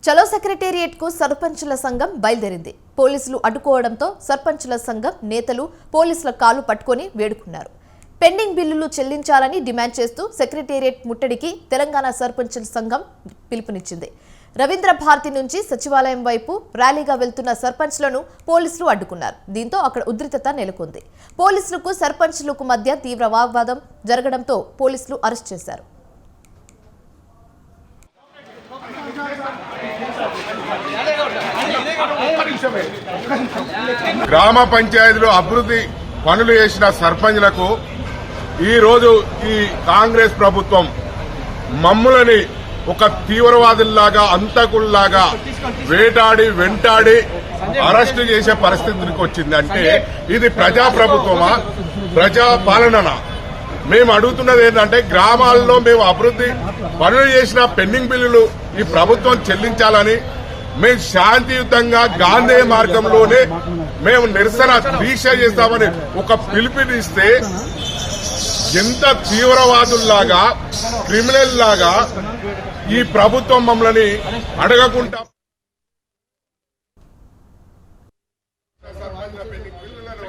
చలో సెక్రటేరియట్ కు సర్పంచుల సంఘం బయలుదేరింది. పోలీసులు అడ్డుకోవడంతో సర్పంచుల సంఘం నేతలు పోలీసుల కాలు పట్టుకొని వేడుకున్నారు. పెండింగ్ బిల్లులు చెల్లించాలని డిమాండ్ చేస్తూ సెక్రటేరియట్ ముట్టడికి తెలంగాణ సర్పంచుల సంఘం పిలుపునిచ్చింది. రవీంద్ర భారతి నుంచి సచివాలయం వైపు ర్యాలీగా వెళ్తున్న సర్పంచ్లను పోలీసులు అడ్డుకున్నారు. దీంతో అక్కడ ఉద్రిక్తత నెలకొంది. పోలీసులకు సర్పంచ్లకు మధ్య తీవ్ర వాగ్వాదం జరగడంతో పోలీసులు అరెస్ట్ చేశారు. గ్రామ పంచాయతీలో అభివృద్ధి పనులు చేసిన సర్పంచ్లకు ఈ రోజు ఈ కాంగ్రెస్ ప్రభుత్వం మమ్ములని ఒక తీవ్రవాదుల్లాగా అంతకుల్లాగా వేటాడి వెంటాడి అరెస్టు చేసే పరిస్థితికి వచ్చింది. అంటే ఇది ప్రజాప్రభుత్వమా, ప్రజా పాలననా? మేము అడుగుతున్నది ఏంటంటే గ్రామాల్లో మేము అభివృద్ధి పనులు చేసిన పెండింగ్ బిల్లులు ఈ ప్రభుత్వం చెల్లించాలని మేము శాంతియుతంగా గాంధీ మార్గంలోనే మేము నిరసన దీక్ష చేస్తామని ఒక పిలుపునిస్తే ఎంత తీవ్రవాదుల్లాగా క్రిమినల్ లాగా ఈ ప్రభుత్వం మమ్మల్ని అడగకుండా సర్పంచుల పెండింగ్ బిల్లులను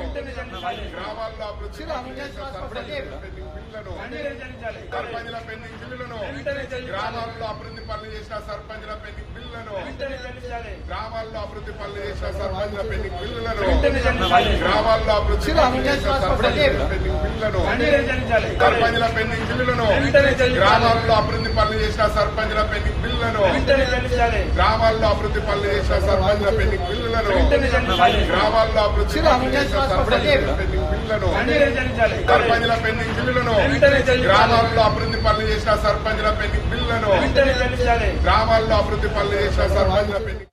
గ్రామాల్లో అభివృద్ధి పనులు చేసిన సర్పంచుల పెండింగ్ బిల్లులను గ్రామాల్లో అభివృద్ధి పనులు చేసిన సర్పంచుల పెండింగ్ బిల్లులను గ్రామాల్లో అభివృద్ధి పనులు చేసిన సర్పంచుల పెండింగ్ బిల్లులను సర్పంచుల పెండింగ్ బిల్లులను గ్రామాల్లో అభివృద్ధి పనులు చేసిన సర్పంచుల పెండింగ్ బిల్లులను గ్రామాల్లో అభివృద్ధి పనులు చేసిన సర్పంచుల పెండింగ్ బిల్లులను గ్రామాల్లో అభివృద్ధి పనులు చేసిన సర్పంచుల పెండింగ్ బిల్లులను సర్పంచుల పెండింగ్ బిల్లులను గ్రామాల్లో అభివృద్ధి పనులు చేసిన సర్పంచుల పెండింగ్ బిల్లులను గ్రామాల్లో అభివృద్ధి పనులు చేసిన సర్పంచుల పెండింగ్